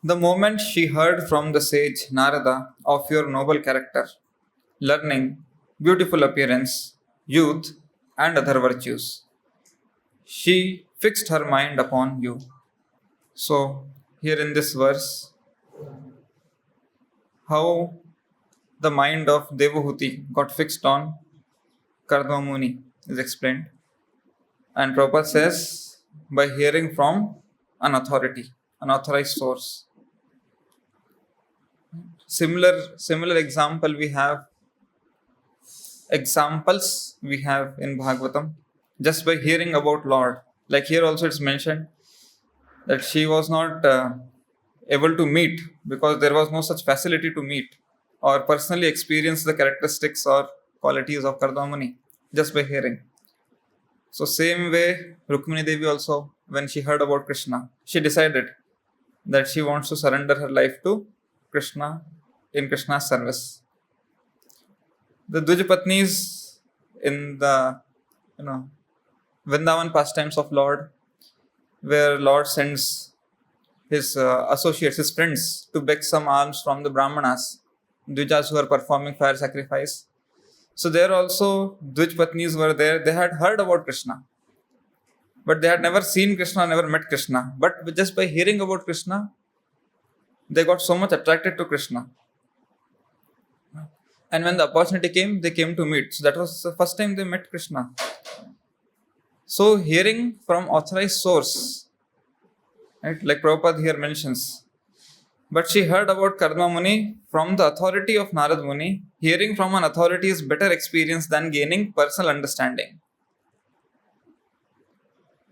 The moment she heard from the sage Narada of your noble character, learning, beautiful appearance, youth, and other virtues, she fixed her mind upon you. So, here in this verse, how the mind of Devahuti got fixed on Kardama Muni is explained. And Prabhupada says, by hearing from an authority, an authorized source. Similar examples we have in Bhagavatam, just by hearing about Lord. Like here also it's mentioned that she was not able to meet because there was no such facility to meet or personally experience the characteristics or qualities of Kardama Muni just by hearing. So same way, Rukmini Devi also, when she heard about Krishna, she decided that she wants to surrender her life to Krishna in Krishna's service. The Dvijapatnis in the Vrindavan pastimes of Lord, where Lord sends his associates, his friends, to beg some alms from the Brahmanas, Dvijas who are performing fire sacrifice. So there also Dvij Patnis were there. They had heard about Krishna, but they had never seen Krishna, never met Krishna. But just by hearing about Krishna, they got so much attracted to Krishna. And when the opportunity came, they came to meet. So that was the first time they met Krishna. So hearing from authorized source, right, like Prabhupada here mentions. But she heard about Kardama Muni from the authority of Narad Muni. Hearing from an authority is better experience than gaining personal understanding.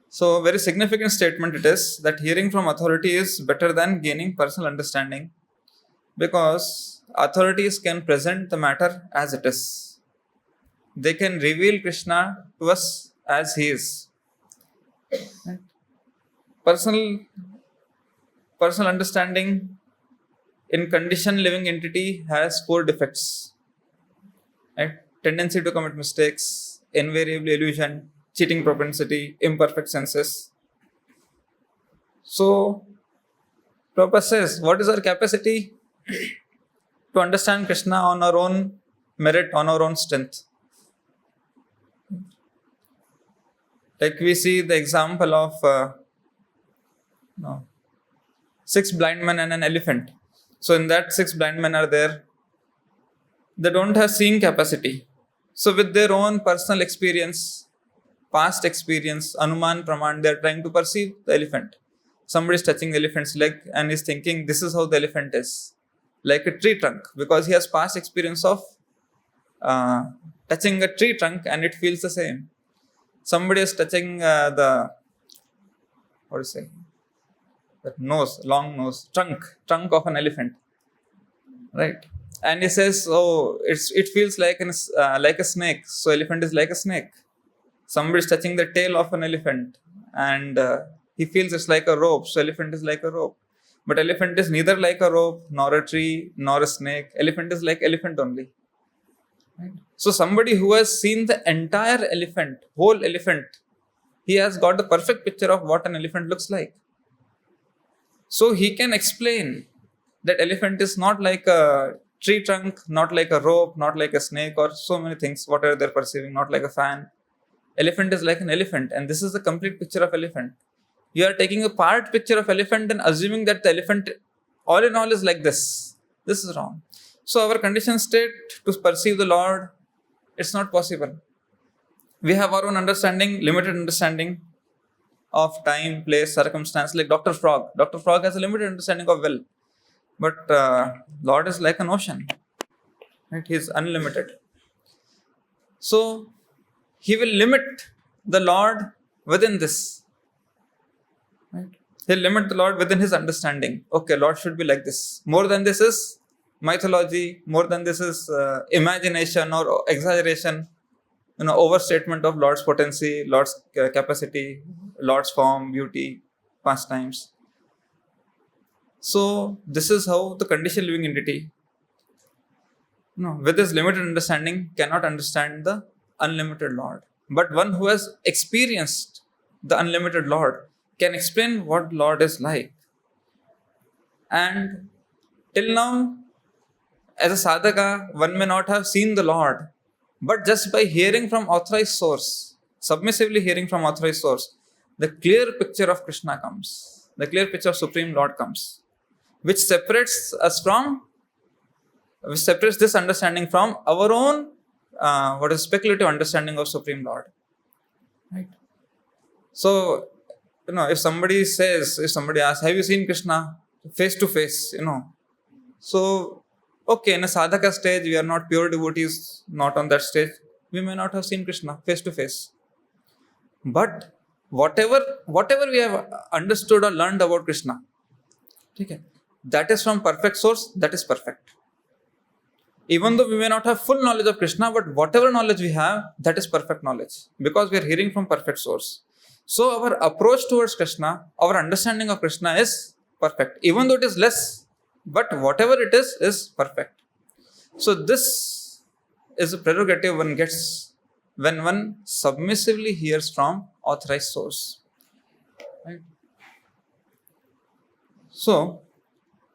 So, very significant statement it is that hearing from authority is better than gaining personal understanding, because authorities can present the matter as it is. They can reveal Krishna to us as he is. Right? Personal understanding in conditioned living entity has 4 defects. Right? Tendency to commit mistakes, invariably illusion, cheating propensity, imperfect senses. So, Prabhupada says, what is our capacity to understand Krishna on our own merit, on our own strength? Like we see the example of 6 blind men and an elephant. So in that 6 blind men are there. They don't have seeing capacity. So with their own personal experience, past experience, Anuman, Praman, they are trying to perceive the elephant. Somebody is touching the elephant's leg and is thinking this is how the elephant is. Like a tree trunk, because he has past experience of touching a tree trunk and it feels the same. Somebody is touching the long nose, trunk of an elephant, right? And he says, oh, it feels like a snake. So elephant is like a snake. Somebody is touching the tail of an elephant, and he feels it's like a rope. So elephant is like a rope, but elephant is neither like a rope, nor a tree, nor a snake. Elephant is like elephant only. Right? So somebody who has seen the entire elephant, whole elephant, he has got the perfect picture of what an elephant looks like. So he can explain that elephant is not like a tree trunk, not like a rope, not like a snake, or so many things, whatever they're perceiving, not like a fan. Elephant is like an elephant, and this is the complete picture of elephant. You are taking a part picture of elephant and assuming that the elephant all in all is like this. This is wrong. So our conditioned state to perceive the Lord, it's not possible. We have our own understanding, limited understanding of time, place, circumstance, like Dr. Frog. Dr. Frog has a limited understanding of well. But Lord is like an ocean. Right? He is unlimited. So he will limit the Lord within this. Right? He'll limit the Lord within his understanding. Okay, Lord should be like this. More than this is mythology. More than this is imagination or exaggeration. Overstatement of Lord's potency, Lord's capacity, Lord's form, beauty, pastimes. So this is how the conditioned living entity, with this limited understanding, cannot understand the unlimited Lord. But one who has experienced the unlimited Lord can explain what Lord is like. And till now, as a sadhaka, one may not have seen the Lord, but just by hearing from authorized source, submissively hearing from authorized source, the clear picture of Krishna comes. The clear picture of Supreme Lord comes, which separates us from, which separates this understanding from our own, what is speculative understanding of Supreme Lord. Right. So, if somebody asks, have you seen Krishna face to face? So, okay, in a sadhaka stage, we are not pure devotees, not on that stage. We may not have seen Krishna face to face. But whatever we have understood or learned about Krishna, okay, that is from perfect source, that is perfect. Even though we may not have full knowledge of Krishna, but whatever knowledge we have, that is perfect knowledge, because we are hearing from perfect source. So our approach towards Krishna, our understanding of Krishna is perfect. Even though it is less, but whatever it is perfect. So this is a prerogative one gets when one submissively hears from authorized source. Right? So,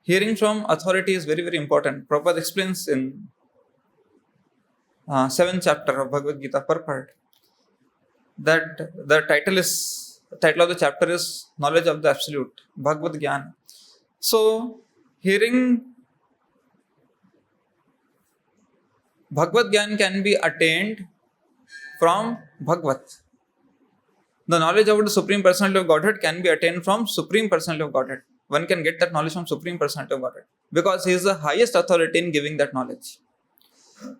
hearing from authority is very, very important. Prabhupada explains in 7th chapter of Bhagavad Gita, purport, that the title of the chapter is Knowledge of the Absolute, Bhagavad Gyan. So, hearing Bhagavad Gyan can be attained from Bhagavat. The knowledge about the Supreme Personality of Godhead can be attained from Supreme Personality of Godhead. One can get that knowledge from Supreme Personality of Godhead, because he is the highest authority in giving that knowledge.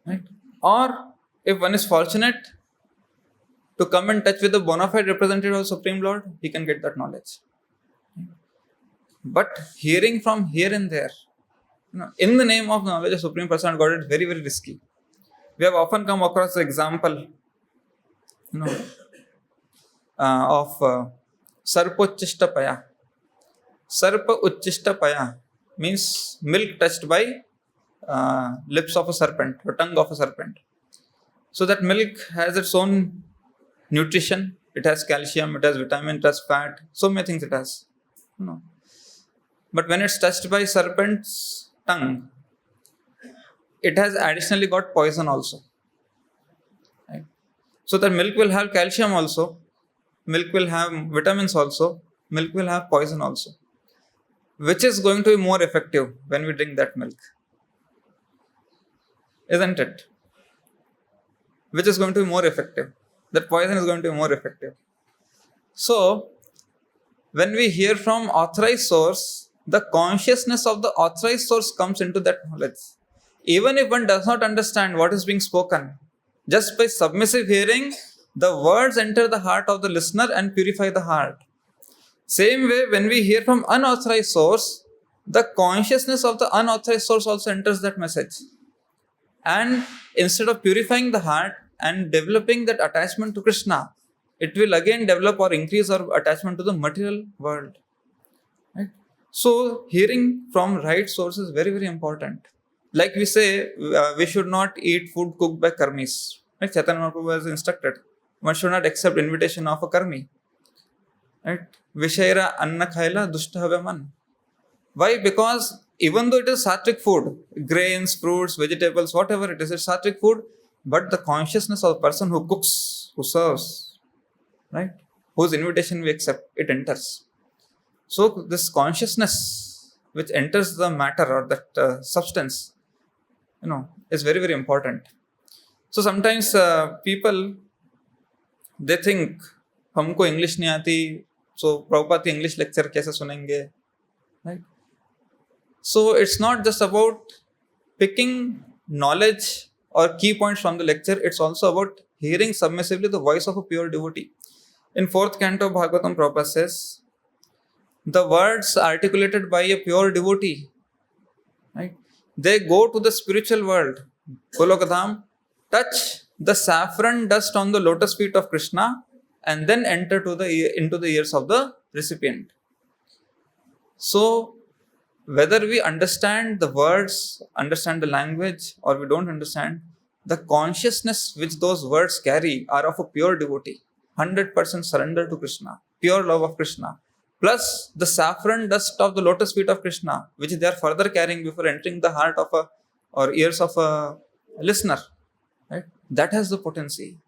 Right? Or if one is fortunate to come in touch with the bona fide representative of Supreme Lord, he can get that knowledge. But hearing from here and there, in the name of knowledge of Supreme Personality of Godhead, is very, very risky. We have often come across the example, of Sarpa Uchchishta Paya. Sarpa Uchchishta Paya means milk touched by lips of a serpent or tongue of a serpent. So that milk has its own nutrition. It has calcium, it has vitamin, it has fat, so many things it has. But when it's touched by serpent's tongue, it has additionally got poison also. Right? So that milk will have calcium also, milk will have vitamins also, milk will have poison also. Which is going to be more effective when we drink that milk? Isn't it? Which is going to be more effective? That poison is going to be more effective. So, when we hear from authorized source, the consciousness of the authorized source comes into that knowledge. Even if one does not understand what is being spoken, just by submissive hearing, the words enter the heart of the listener and purify the heart. Same way, when we hear from unauthorized source, the consciousness of the unauthorized source also enters that message. And instead of purifying the heart and developing that attachment to Krishna, it will again develop or increase our attachment to the material world. Right? So, hearing from right source is very, very important. Like we say, we should not eat food cooked by karmis. Right? Chaitanya Mahaprabhu has instructed. One should not accept invitation of a karmi. Right? Vishaira anna khaila dushta have man. Why? Because even though it is sattvic food, grains, fruits, vegetables, whatever it is, it's sattvic food, but the consciousness of the person who cooks, who serves, right, whose invitation we accept, it enters. So this consciousness which enters the matter or that substance, is very, very important. So sometimes people, they think, हमको English नहीं आती, so Prabhupada English lecture कैसे सुनेंगे, right? So it's not just about picking knowledge or key points from the lecture, it's also about hearing submissively the voice of a pure devotee. In 4th canto of Bhagavatam, Prabhupada says, the words articulated by a pure devotee, right, they go to the spiritual world, Golokadham, touch the saffron dust on the lotus feet of Krishna, and then enter into the ears of the recipient. So, whether we understand the words, understand the language, or we don't understand, the consciousness which those words carry are of a pure devotee, 100% surrender to Krishna, pure love of Krishna, plus the saffron dust of the lotus feet of Krishna, which they are further carrying before entering the heart of a or ears of a listener. Right? That has the potency.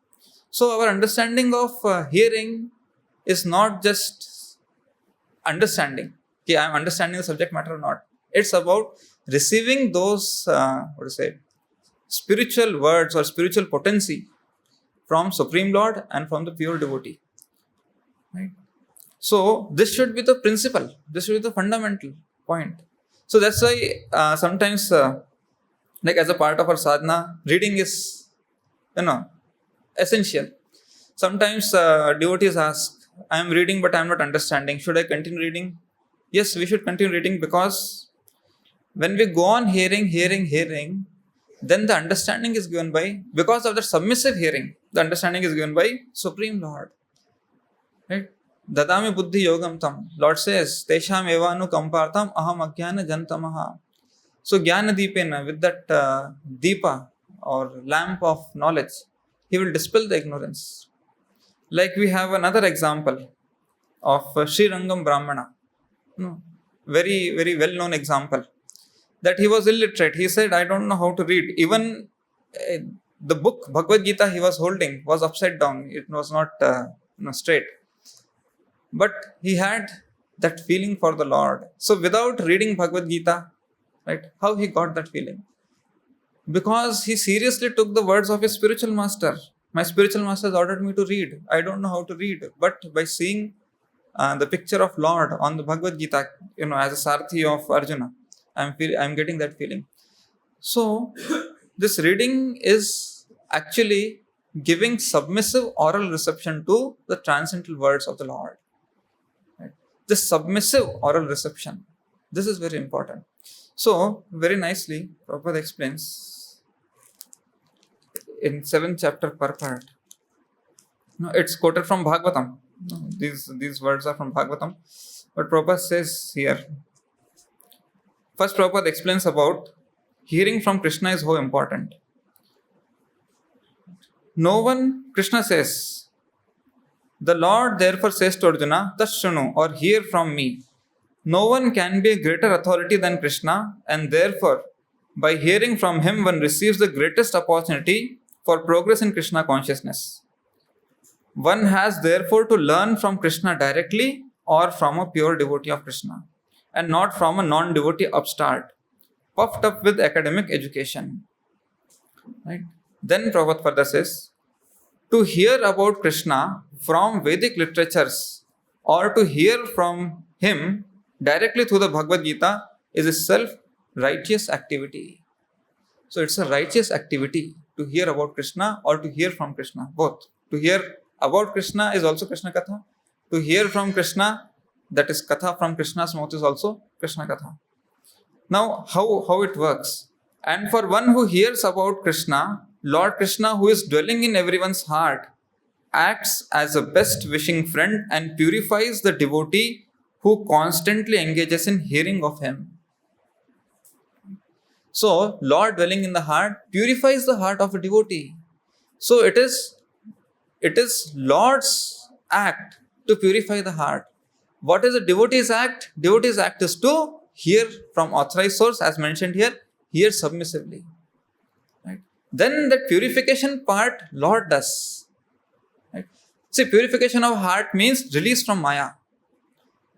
So our understanding of hearing is not just understanding. Okay, I am understanding the subject matter or not. It's about receiving those spiritual words or spiritual potency from Supreme Lord and from the pure devotee. Right? So this should be the principle. This should be the fundamental point. So that's why sometimes, like as a part of our sadhana, reading is, essential. Sometimes devotees ask, I am reading but I am not understanding. Should I continue reading? Yes, we should continue reading, because when we go on hearing, then the understanding is given by, because of the submissive hearing, the understanding is given by Supreme Lord. Right? Dadami buddhi yogam tam. Lord says, Tesham evanu kampartam aham ajnana jantamaha. So jnana deepena, with that deepa or lamp of knowledge, he will dispel the ignorance. Like we have another example of Sri Rangam Brahmana. Very, very well known example. That he was illiterate. He said, I don't know how to read. Even the book Bhagavad Gita he was holding was upside down. It was not straight. But he had that feeling for the Lord. So without reading Bhagavad Gita, right, how he got that feeling? Because he seriously took the words of his spiritual master. My spiritual master has ordered me to read. I don't know how to read. But by seeing the picture of Lord on the Bhagavad Gita, as a Sarathi of Arjuna, I'm getting that feeling. So this reading is actually giving submissive oral reception to the transcendental words of the Lord. Right? This submissive oral reception, this is very important. So very nicely, Prabhupada explains in 7th chapter purport. It's quoted from Bhagavatam. These words are from Bhagavatam. But Prabhupada says here, first Prabhupada explains about hearing from Krishna is how important. No one, Krishna says, the Lord therefore says to Arjuna, Tashrunu, or hear from me. No one can be a greater authority than Krishna, and therefore, by hearing from him, one receives the greatest opportunity for progress in Krishna consciousness. One has therefore to learn from Krishna directly or from a pure devotee of Krishna, and not from a non-devotee upstart, puffed up with academic education. Right? Then Prabhupada further says, to hear about Krishna from Vedic literatures or to hear from him directly through the Bhagavad Gita is a self-righteous activity. So it's a righteous activity to hear about Krishna or to hear from Krishna, both. To hear about Krishna is also Krishna Katha. To hear from Krishna, that is Katha from Krishna's mouth, is also Krishna Katha. Now, how it works? And for one who hears about Krishna, Lord Krishna, who is dwelling in everyone's heart, acts as a best wishing friend and purifies the devotee who constantly engages in hearing of him. So, Lord dwelling in the heart purifies the heart of a devotee. So, it is Lord's act to purify the heart. What is a devotee's act? Devotee's act is to hear from authorized source, as mentioned here, hear submissively. Right? Then that purification part Lord does. Right? See, purification of heart means release from Maya.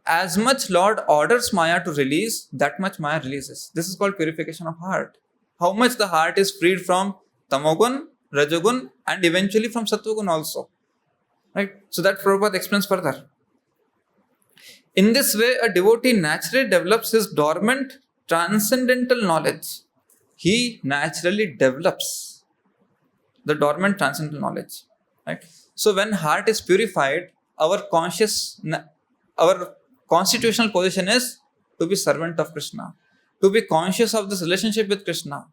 As much Lord orders Maya to release, that much Maya releases. This is called purification of heart. How much the heart is freed from Tamogun, Rajogun, and eventually from Sattvagun also. Right? So that Prabhupada explains further. In this way, a devotee naturally develops his dormant transcendental knowledge. He naturally develops the dormant transcendental knowledge. Right? So when heart is purified, our constitutional position is to be servant of Krishna, to be conscious of this relationship with Krishna.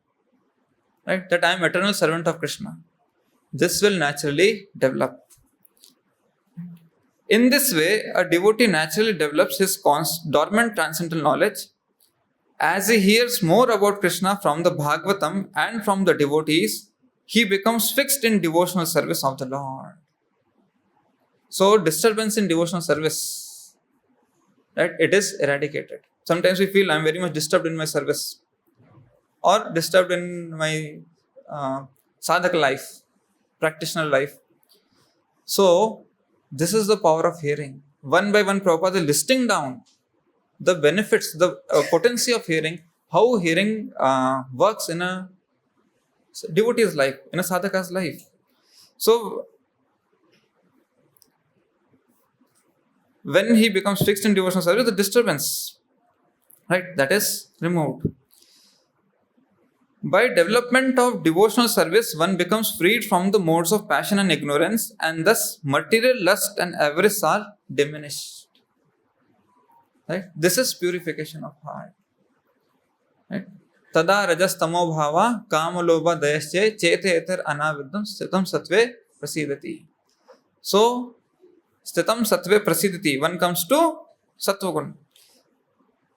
Right? That I am eternal servant of Krishna. This will naturally develop. In this way, a devotee naturally develops his dormant transcendental knowledge. As he hears more about Krishna from the Bhagavatam and from the devotees, he becomes fixed in devotional service of the Lord. So, disturbance in devotional service. right? It is eradicated. Sometimes we feel I'm very much disturbed in my service or disturbed in my sadhaka life, practitioner life. So, this is the power of hearing. One by one, Prabhupada is listing down the benefits, the potency of hearing, how hearing works in a devotee's life, in a sadhaka's life. So, when he becomes fixed in devotional service, the disturbance, right, that is removed. By development of devotional service, one becomes freed from the modes of passion and ignorance, and thus material lust and avarice are diminished. Right? This is purification of heart. Right? Tada rajas tamo bhava kama lobha dayasche chete eter anaviddam stitam satve prasidati. So, stitam satve prasidati, one comes to sattvagun.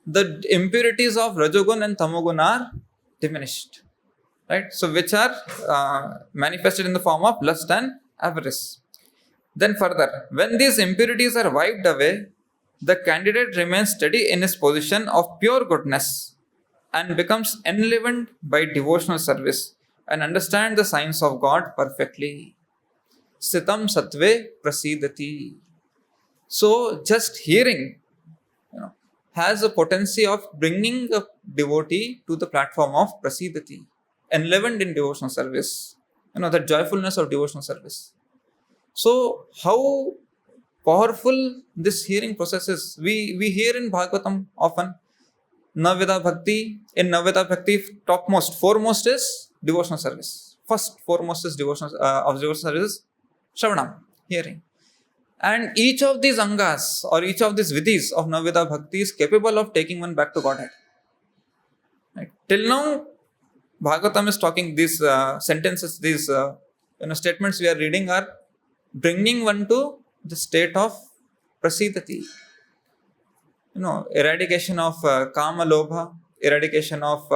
The impurities of rajogun and tamogun are diminished, right? So, which are manifested in the form of lust and avarice. Then further, when these impurities are wiped away, the candidate remains steady in his position of pure goodness and becomes enlivened by devotional service and understand the signs of God perfectly. Sitam satve prasidati. So, just hearing, has a potency of bringing a devotee to the platform of prasidati, enlivened in devotional service. The joyfulness of devotional service. So, how powerful this hearing process is. We hear in Bhagavatam often, Navida Bhakti. In Navida Bhakti, foremost is devotional service. First, foremost is devotional service, Shravanam, hearing. And each of these angas or each of these vidhis of Navida Bhakti is capable of taking one back to Godhead. Right? Till now, Bhagavatam is talking these sentences, these statements we are reading are bringing one to the state of prasidati. Eradication of kama lobha, eradication of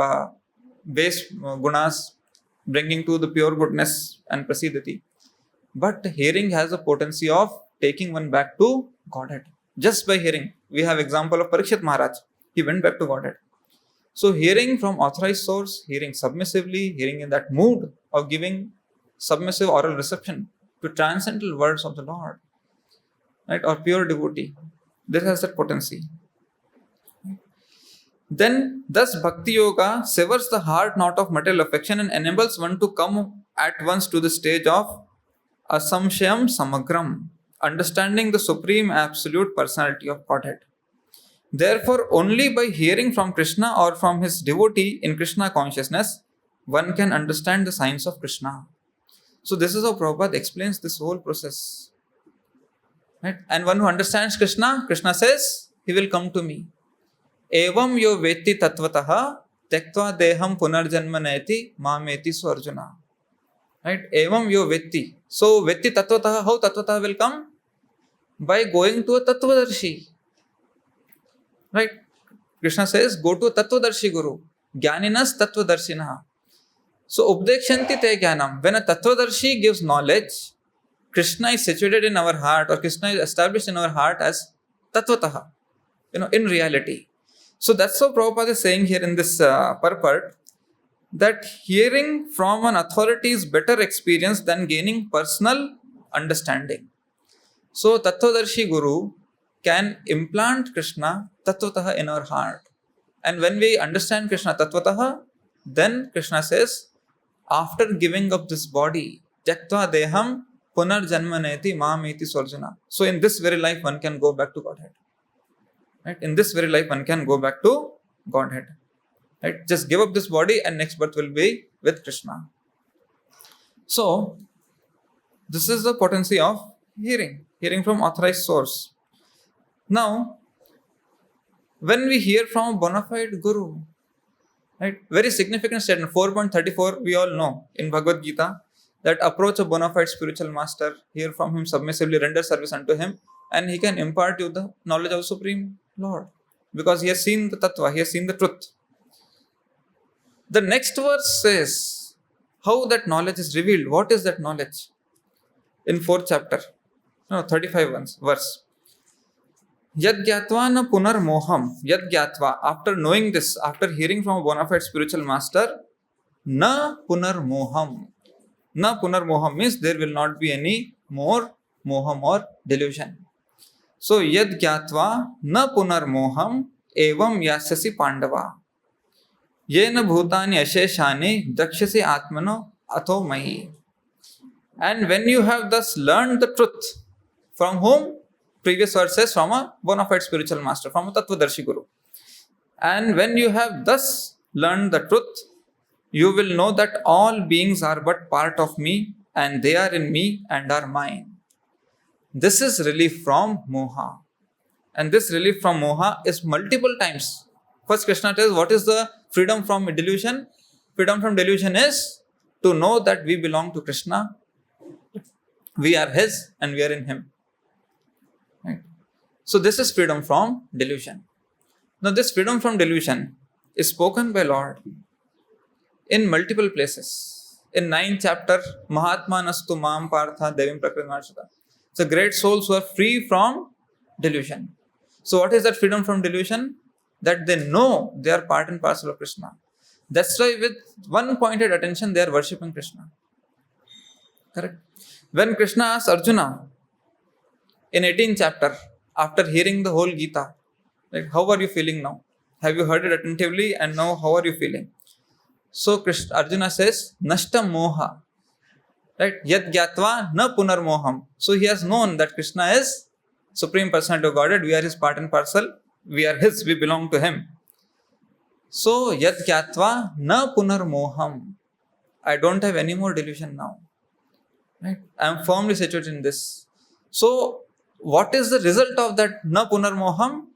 base gunas, bringing to the pure goodness and prasidati. But hearing has a potency of taking one back to Godhead. Just by hearing. We have example of Parikshit Maharaj. He went back to Godhead. So hearing from authorized source, hearing submissively, hearing in that mood of giving submissive oral reception to transcendental words of the Lord, right, or pure devotee. This has that potency. Then, thus Bhakti Yoga severs the hard knot of material affection and enables one to come at once to the stage of Asamshayam Samagram, understanding the supreme absolute personality of Godhead. Therefore, only by hearing from Krishna or from his devotee in Krishna consciousness, one can understand the signs of Krishna. So, this is how Prabhupada explains this whole process. Right? And one who understands Krishna, Krishna says, he will come to me. Evam yo veti tatvataha tektva deham punarjanma naiti mameti su Arjuna. Right? Evam yo veti. So, veti tatvataha, how tatvataha will come? By going to a tattvadarshi. Right? Krishna says, go to a tattvadarshi guru. Jnaninas tattvadarshinaha. So, updekshanti te jnanam. When a tattvadarshi gives knowledge, Krishna is situated in our heart or Krishna is established in our heart as tattvataha, in reality. So that's what Prabhupada is saying here in this purport, that hearing from an authority is better experience than gaining personal understanding. So Tattvadarshi Guru can implant Krishna tattvataha in our heart. And when we understand Krishna tattvataha, then Krishna says, after giving up this body, tyaktva deham punar janmaneti mameti Arjuna. So in this very life, one can go back to Godhead. Right? In this very life, one can go back to Godhead. Right? Just give up this body and next birth will be with Krishna. So, this is the potency of hearing from authorized source. Now, when we hear from a bona fide Guru, right? Very significant statement, 4.34, we all know in Bhagavad Gita, that approach a bona fide spiritual master, hear from him submissively, render service unto him, and he can impart you the knowledge of Supreme Lord. Because he has seen the tattva, he has seen the truth. The next verse says how that knowledge is revealed. What is that knowledge? In 4th chapter, 35 verse. Yad gyatva na punar moham. Yad gyatva, after knowing this, after hearing from a bona fide spiritual master, na punar moham. Na punar moham means there will not be any more moham or delusion. So yad gyatva na punar moham evam yasyasi pandava. Yena bhutani asheshani dakshasi atmano atho mahi. And when you have thus learned the truth, from whom? Previous verse says from a bona fide spiritual master, from a Tattvadarshi Guru. And when you have thus learned the truth, you will know that all beings are but part of me, and they are in me and are mine. This is relief from moha. And this relief from moha is multiple times. First, Krishna tells what is the freedom from delusion? Freedom from delusion is to know that we belong to Krishna, we are His, and we are in Him. Right? So, this is freedom from delusion. Now, this freedom from delusion is spoken by Lord in multiple places. In 9th chapter, Mahatma Nastu Mam Partha Devim Prakrimarshata. So, great souls who are free from delusion. So, what is that freedom from delusion? That they know they are part and parcel of Krishna. That's why with one pointed attention they are worshipping Krishna. Correct? When Krishna asks Arjuna in 18th chapter, after hearing the whole Gita, like, how are you feeling now? Have you heard it attentively, and now how are you feeling? So Arjuna says, Nashta moha. Right? Yad gyatva na punar moham. So he has known that Krishna is Supreme Personality of Godhead, we are His part and parcel, we are His, we belong to Him. So yad gyatva na punar moham. I don't have any more delusion now. Right? I am firmly situated in this. So what is the result of that na punar moham?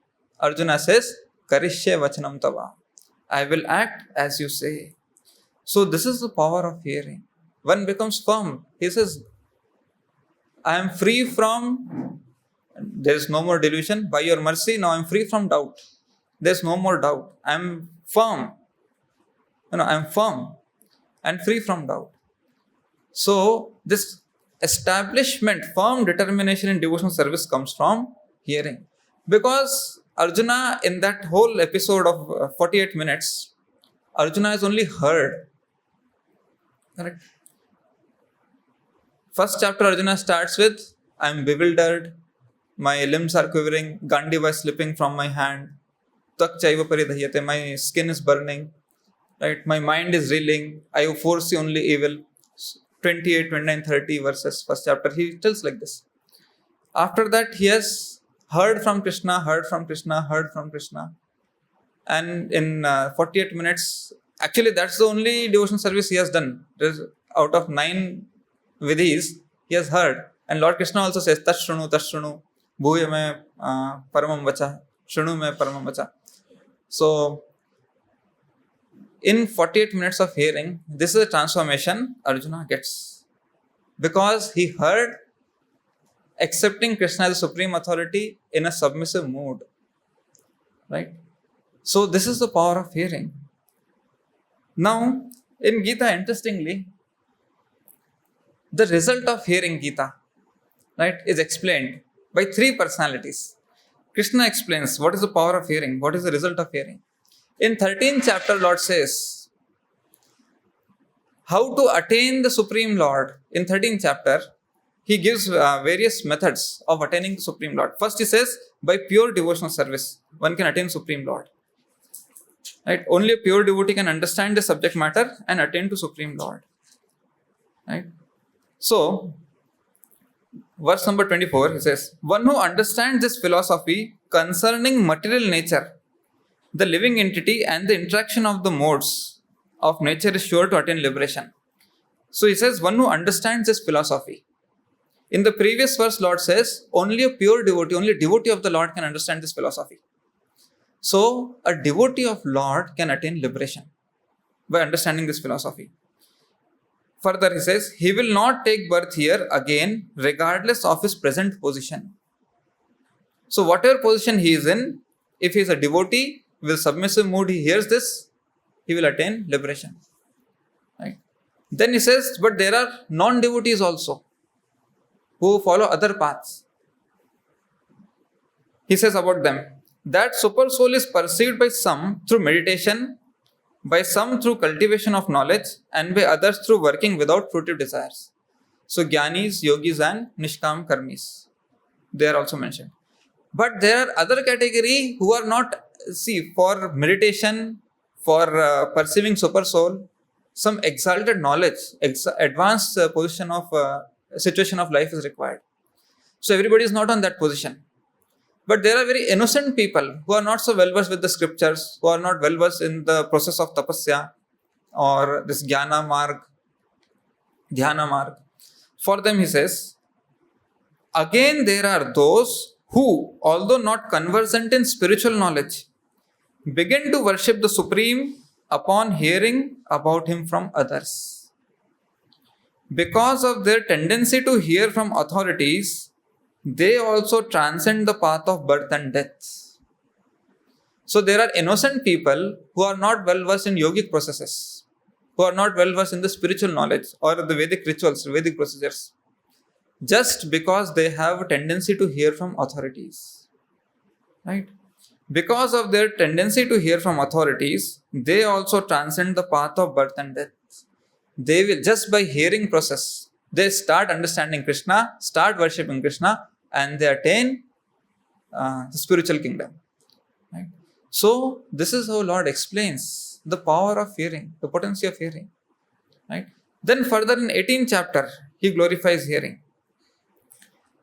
Arjuna says, Karishye vachanam tava. I will act as you say. So this is the power of hearing. One becomes firm. He says, I am free from, there is no more delusion. By your mercy, now I am free from doubt. There is no more doubt. I am firm. I am firm and free from doubt. So this establishment, firm determination in devotional service comes from hearing. Because Arjuna, in that whole episode of 48 minutes, Arjuna has only heard. Correct? First chapter, Arjuna starts with, I am bewildered, my limbs are quivering, Gandiva is slipping from my hand, Tak chaiva paridhyate, my skin is burning, right? My mind is reeling, I foresee only evil. 28, 29, 30 verses, first chapter, he tells like this. After that, he has heard from Krishna, heard from Krishna, heard from Krishna. And in 48 minutes, actually that's the only devotional service he has done. There's, out of 9 vidhis, he has heard. And Lord Krishna also says, Tashrunu, bhuya me paramam vacha, shrunu me paramam vacha. So, in 48 minutes of hearing, this is a transformation Arjuna gets. Because he heard accepting Krishna as a supreme authority in a submissive mood. Right? So this is the power of hearing. Now, in Gita, interestingly, the result of hearing Gita, right, is explained by 3 personalities. Krishna explains what is the power of hearing, what is the result of hearing. In 13th chapter, Lord says, how to attain the Supreme Lord. In 13th chapter, he gives various methods of attaining the Supreme Lord. First, he says, by pure devotional service, one can attain Supreme Lord. Right? Only a pure devotee can understand the subject matter and attain to Supreme Lord. Right? So, verse number 24, he says, one who understands this philosophy concerning material nature, the living entity and the interaction of the modes of nature is sure to attain liberation. So he says, one who understands this philosophy. In the previous verse, Lord says, only a pure devotee, only a devotee of the Lord can understand this philosophy. So a devotee of Lord can attain liberation by understanding this philosophy. Further, he says, he will not take birth here again, regardless of his present position. So whatever position he is in, if he is a devotee, with submissive mood, he hears this, he will attain liberation. Right? Then he says, but there are non-devotees also who follow other paths. He says about them that super soul is perceived by some through meditation, by some through cultivation of knowledge, and by others through working without fruitive desires. So Gyanis, Yogis, and Nishkam Karmis, they are also mentioned. But there are other category who are not, see, for meditation, for perceiving super soul, some exalted knowledge, advanced position of situation of life is required. So everybody is not on that position. But there are very innocent people who are not so well versed with the scriptures, who are not well versed in the process of tapasya or this jnana marg, dhyana marg. For them, he says, again there are those who, although not conversant in spiritual knowledge, begin to worship the Supreme upon hearing about him from others. Because of their tendency to hear from authorities, they also transcend the path of birth and death. So there are innocent people who are not well versed in yogic processes, who are not well versed in the spiritual knowledge or the Vedic rituals, Vedic procedures, just because they have a tendency to hear from authorities. Right? Because of their tendency to hear from authorities, they also transcend the path of birth and death. They will, just by hearing process, they start understanding Krishna, start worshipping Krishna, and they attain the spiritual kingdom. Right? So this is how Lord explains the power of hearing, the potency of hearing. Right? Then further in 18th chapter, he glorifies hearing.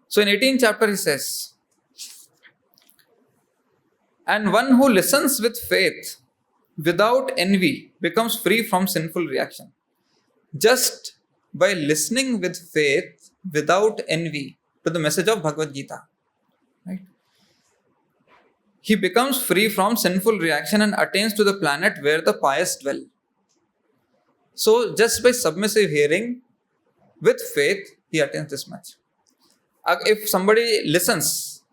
So in 18th chapter he says, and one who listens with faith without envy becomes free from sinful reaction. Just by listening with faith without envy to the message of Bhagavad Gita, right? He becomes free from sinful reaction and attains to the planet where the pious dwell. So just by submissive hearing with faith, he attains this much. If somebody listens,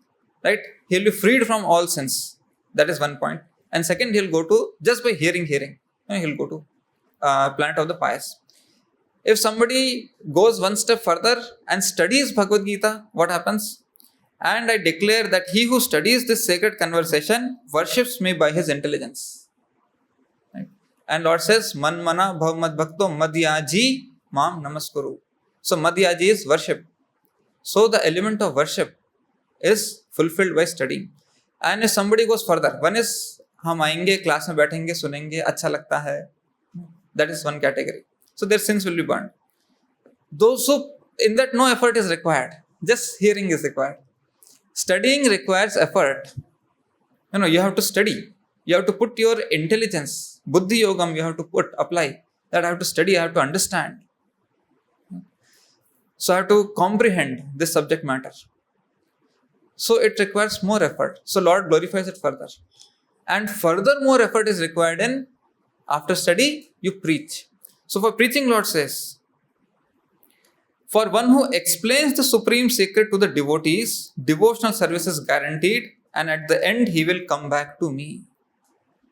right, he'll be freed from all sins. That is one point. And second, he'll go to, just by hearing, he'll go to planet of the pious. If somebody goes one step further and studies Bhagavad Gita, what happens? And I declare that he who studies this sacred conversation worships me by his intelligence. Right? And Lord says, Man mana bhav mad bhakto madhyaji mam namaskuru. So madhyaji is worship. So the element of worship is fulfilled by studying. And if somebody goes further, one is हम आएंगे class में बैठेंगे सुनेंगे अच्छा लगता है, that is one category. So their sins will be burned. Those who, in that no effort is required, just hearing is required. Studying requires effort. You have to study. You have to put your intelligence, buddhi yogam, you have to apply. That I have to study, I have to understand. So I have to comprehend this subject matter. So it requires more effort. So Lord glorifies it further. And further more effort is required in, after study, you preach. So for preaching, Lord says, for one who explains the supreme secret to the devotees, devotional service is guaranteed, and at the end he will come back to me.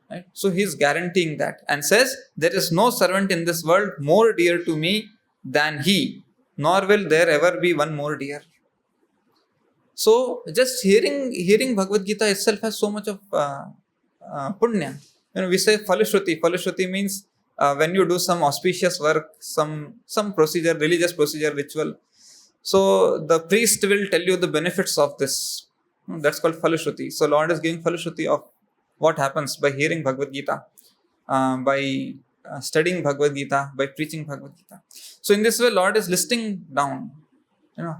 Right? So he is guaranteeing that and says, there is no servant in this world more dear to me than he, nor will there ever be one more dear. So just hearing Bhagavad Gita itself has so much of punya. We say Falashruti. Falashruti means when you do some auspicious work, some procedure, religious procedure, ritual. So the priest will tell you the benefits of this. That's called Falashruti. So Lord is giving Falashruti of what happens by hearing Bhagavad Gita, by studying Bhagavad Gita, by preaching Bhagavad Gita. So in this way, Lord is listing down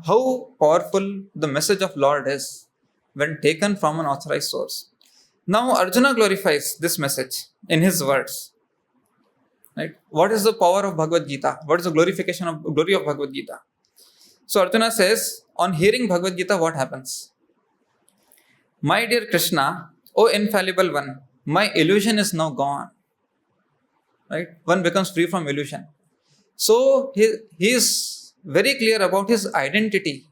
how powerful the message of Lord is when taken from an authorized source. Now Arjuna glorifies this message in his words. Right? What is the power of Bhagavad Gita? What is the glory of Bhagavad Gita? So Arjuna says, on hearing Bhagavad Gita, what happens? My dear Krishna, O infallible one, my illusion is now gone. Right? One becomes free from illusion. So he is very clear about his identity.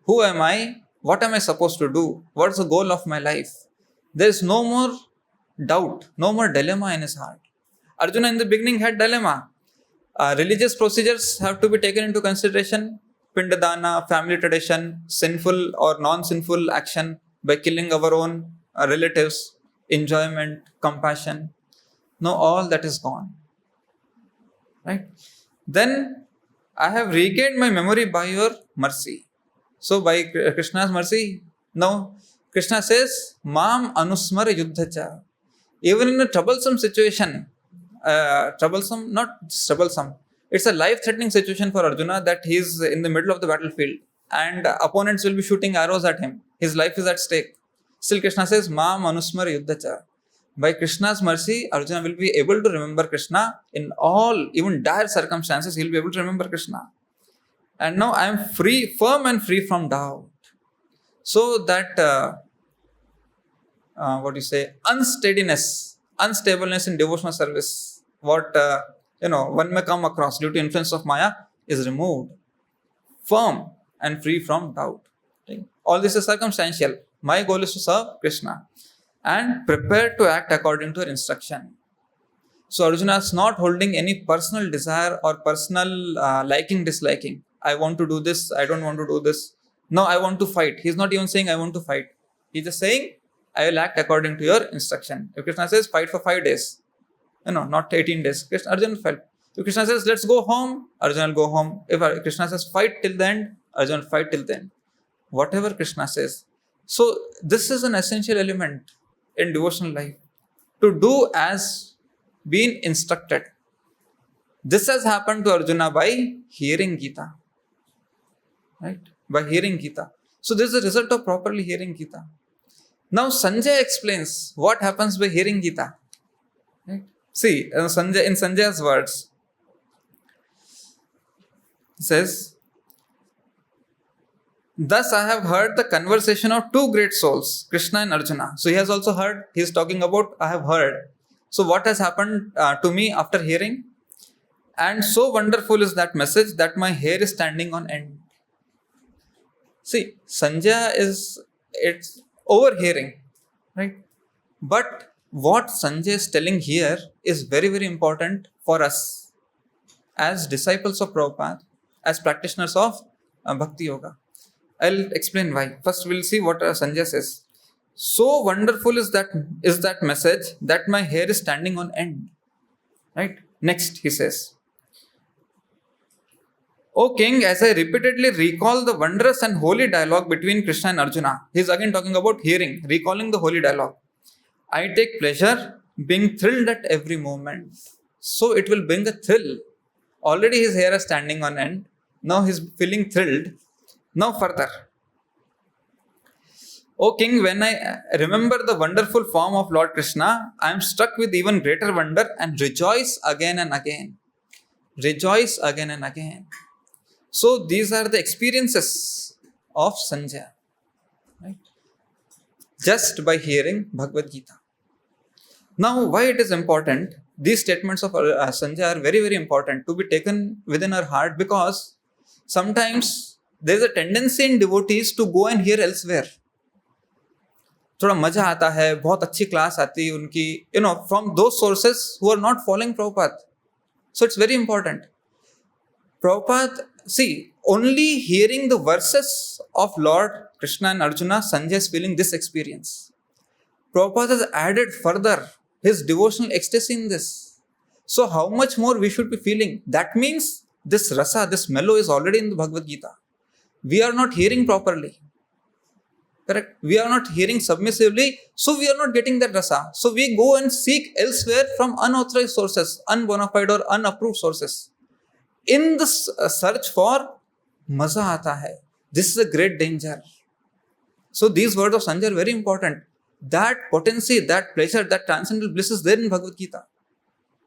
Who am I? What am I supposed to do? What is the goal of my life? There is no more doubt, no more dilemma in his heart. Arjuna in the beginning had dilemma. Religious procedures have to be taken into consideration. Pindadana, family tradition, sinful or non-sinful action, by killing our own relatives, enjoyment, compassion. No, all that is gone. Right? Then I have regained my memory by your mercy. So by Krishna's mercy, now Krishna says, Mam anusmar yuddhacha. Even in a troublesome situation, troublesome, not troublesome, it's a life-threatening situation for Arjuna that he is in the middle of the battlefield and opponents will be shooting arrows at him. His life is at stake. Still Krishna says, Mam anusmar yuddhacha. By Krishna's mercy, Arjuna will be able to remember Krishna in all, even dire circumstances, he will be able to remember Krishna. And now I am free, firm and free from doubt. So that, unstableness in devotional service, what, one may come across due to influence of Maya is removed. Firm and free from doubt. Okay? All this is circumstantial. My goal is to serve Krishna and prepared to act according to her instruction. So Arjuna is not holding any personal desire or personal liking, disliking. I want to do this, I don't want to do this. No, I want to fight. He's not even saying I want to fight. He's just saying, I will act according to your instruction. If Krishna says fight for 5 days, not 18 days, Arjuna will fight. If Krishna says let's go home, Arjuna will go home. If Krishna says fight till the end, Arjuna will fight till the end. Whatever Krishna says. So this is an essential element in devotional life. To do as being instructed. This has happened to Arjuna by hearing Gita. Right? By hearing Gita. So this is the result of properly hearing Gita. Now Sanjay explains what happens by hearing Gita. Right? See, in Sanjay's words, he says, thus I have heard the conversation of 2 great souls, Krishna and Arjuna. So he has also heard, he is talking about, I have heard. So what has happened to me after hearing? And so wonderful is that message that my hair is standing on end. See, Sanjay it's overhearing, right? But what Sanjay is telling here is very, very important for us as disciples of Prabhupada, as practitioners of Bhakti Yoga. I'll explain why. First, we'll see what Sanjay says. So wonderful is that message that my hair is standing on end. Right? Next, he says, O king, as I repeatedly recall the wondrous and holy dialogue between Krishna and Arjuna, he is again talking about hearing, recalling the holy dialogue. I take pleasure being thrilled at every moment. So it will bring a thrill. Already his hair is standing on end. Now he's feeling thrilled. Now further. O king, when I remember the wonderful form of Lord Krishna, I am struck with even greater wonder and rejoice again and again. Rejoice again and again. So these are the experiences of Sanjay. Right? Just by hearing Bhagavad Gita. Now, why it is important? These statements of Sanjay are very, very important to be taken within our heart, because sometimes there is a tendency in devotees to go and hear elsewhere. थोड़ा मजा आता है, बहुत अच्छी class आती है उनकी, from those sources who are not following Prabhupada. So it's very important. Prabhupada, see, only hearing the verses of Lord Krishna and Arjuna, Sanjay is feeling this experience. Prabhupada has added further his devotional ecstasy in this. So how much more we should be feeling? That means this rasa, this mellow is already in the Bhagavad Gita. We are not hearing properly. Correct? We are not hearing submissively, so we are not getting that rasa. So we go and seek elsewhere from unauthorized sources, unbonafide or unapproved sources. In this search for maza aata hai. This is a great danger. So these words of Sanjay are very important. That potency, that pleasure, that transcendental bliss is there in Bhagavad Gita.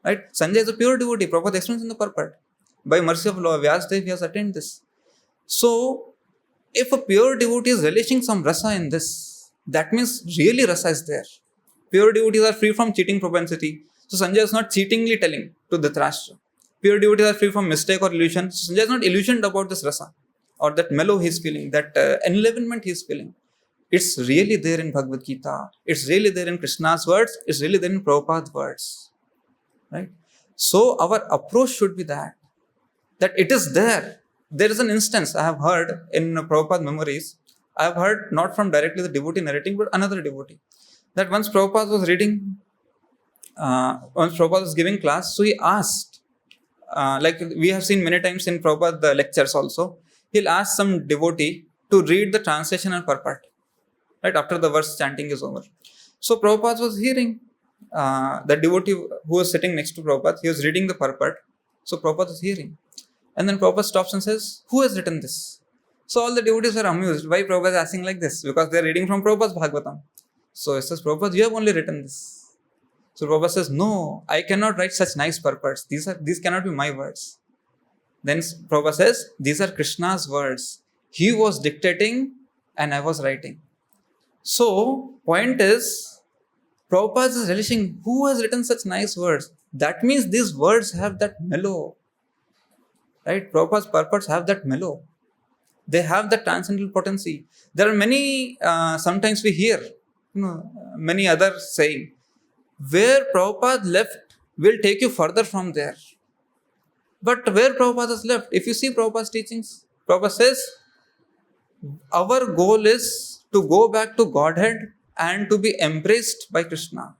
Right? Sanjay is a pure devotee. Prabhupada explains in the purport. By mercy of Lord Vyasdev, he has attained this. So, if a pure devotee is relishing some rasa in this, that means really rasa is there. Pure devotees are free from cheating propensity. So Sanjay is not cheatingly telling to Dhritarashtra. Pure devotees are free from mistake or illusion. So Sanjay is not illusioned about this rasa or that mellow he is feeling, that enlivenment he is feeling. It's really there in Bhagavad Gita. It's really there in Krishna's words. It's really there in Prabhupada's words. Right? So our approach should be that it is there. There is an instance I have heard in Prabhupada memories. I have heard not from directly the devotee narrating, but another devotee, that once Prabhupada was reading, once Prabhupada was giving class, so he asked, like we have seen many times in Prabhupada the lectures also, he'll ask some devotee to read the translation and purport, right, after the verse chanting is over. So Prabhupada was hearing, the devotee who was sitting next to Prabhupada, he was reading the purport. So Prabhupada was hearing. And then Prabhupada stops and says, who has written this? So all the devotees were amused. Why Prabhupada is asking like this? Because they are reading from Prabhupada's Bhagavatam. So he says, Prabhupada, you have only written this. So Prabhupada says, no, I cannot write such nice purports. These cannot be my words. Then Prabhupada says, these are Krishna's words. He was dictating and I was writing. So point is, Prabhupada is relishing, who has written such nice words? That means these words have that mellow. Right? Prabhupada's purports have that mellow. They have the transcendental potency. There are many, sometimes we hear, many others saying, where Prabhupada left will take you further from there. But where Prabhupada has left, if you see Prabhupada's teachings, Prabhupada says, our goal is to go back to Godhead and to be embraced by Krishna.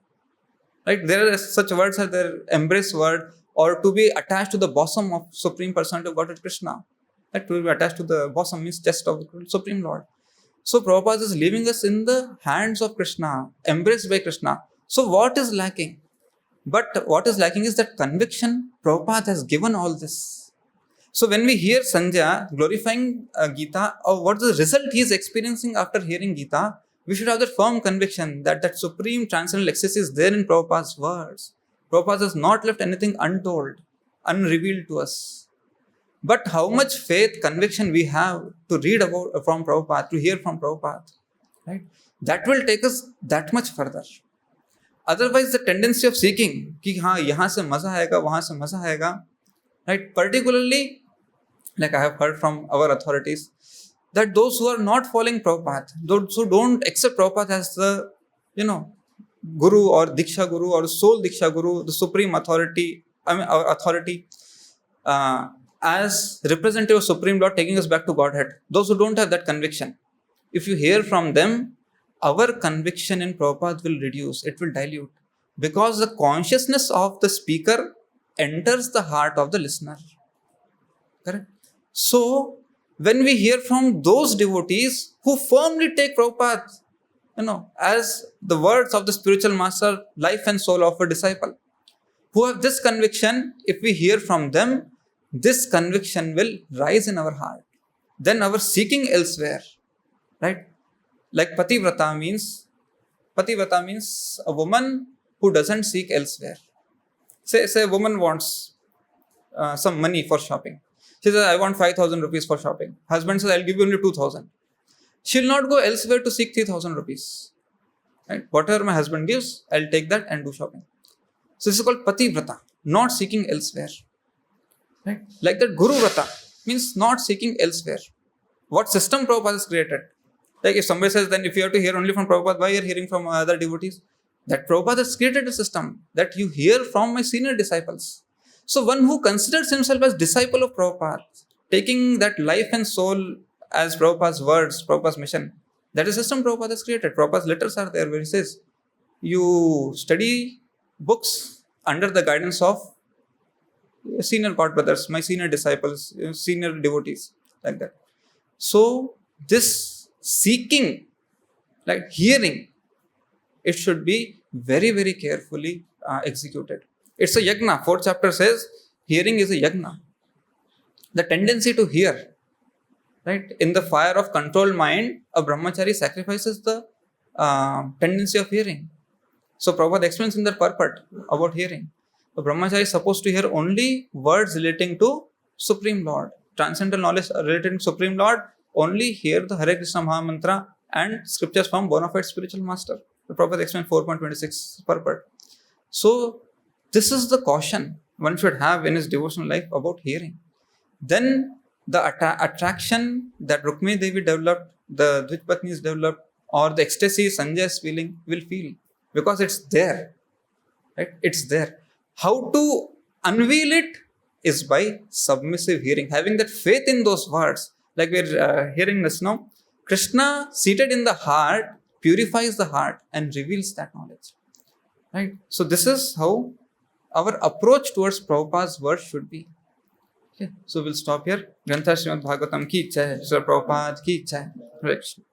Right? There are such words as their embrace word, or to be attached to the bosom of Supreme Personality of Godhead Krishna. Right? To be attached to the bosom means chest of the Supreme Lord. So Prabhupada is leaving us in the hands of Krishna, embraced by Krishna. So what is lacking? But what is lacking is that conviction. Prabhupada has given all this. So when we hear Sanjay glorifying Gita, or what is the result he is experiencing after hearing Gita, we should have that firm conviction that that supreme transcendental excess is there in Prabhupada's words. Prabhupada has not left anything untold, unrevealed to us. But how much faith, conviction we have to read about from Prabhupada, to hear from Prabhupada, right? That will take us that much further. Otherwise, the tendency of seeking, कि हाँ यहाँ से मजा आएगा, वहाँ से मजा आएगा, right? Particularly, like I have heard from our authorities, that those who are not following Prabhupada, those who don't accept Prabhupada as the, Guru or Diksha Guru or Soul Diksha Guru, the supreme authority, our authority, as representative of Supreme Lord taking us back to Godhead, those who don't have that conviction, if you hear from them, our conviction in Prabhupada will reduce, it will dilute, because the consciousness of the speaker enters the heart of the listener. Correct? So, when we hear from those devotees who firmly take Prabhupada, as the words of the spiritual master, life and soul of a disciple, who have this conviction, if we hear from them, this conviction will rise in our heart. Then our seeking elsewhere, right? Like Pativrata means a woman who doesn't seek elsewhere. Say a woman wants some money for shopping. She says, I want 5,000 rupees for shopping. Husband says, I'll give you only 2,000. She will not go elsewhere to seek 3,000 rupees. Right? Whatever my husband gives, I'll take that and do shopping. So this is called Pativrata, not seeking elsewhere. Right? Like that Guru Vrata means not seeking elsewhere. What system Prabhupada has created? Like if somebody says, then if you have to hear only from Prabhupada, why you are hearing from other devotees? That Prabhupada has created a system that you hear from my senior disciples. So one who considers himself as disciple of Prabhupada, taking that life and soul as Prabhupada's words, Prabhupada's mission, that is a system Prabhupada has created. Prabhupada's letters are there where he says, you study books under the guidance of senior God brothers, my senior disciples, senior devotees, like that. So this seeking, like hearing, it should be very, very carefully executed. It's a yagna. 4th chapter says, hearing is a yagna. The tendency to hear, right? In the fire of controlled mind, a brahmachari sacrifices the tendency of hearing. So Prabhupada explains in that purport about hearing. A brahmachari is supposed to hear only words relating to Supreme Lord. Transcendental knowledge relating to Supreme Lord, only hear the Hare Krishna Mantra and scriptures from bona fide spiritual master. The Prabhupada explains 4.26 purport. So this is the caution one should have in his devotional life about hearing. Then the attraction that Rukmini Devi developed, the Dvijpatnis developed, or the ecstasy Sanjay is feeling, will feel, because it's there. Right? It's there. How to unveil it is by submissive hearing, having that faith in those words. Like we're hearing this now, Krishna, seated in the heart, purifies the heart and reveals that knowledge. Right? So this is how our approach towards Prabhupada's words should be. Okay. So we'll stop here. Grantha Srimad Bhagavatam ki ichha hai. Srila Prabhupada ki ichha hai. Hare Krishna.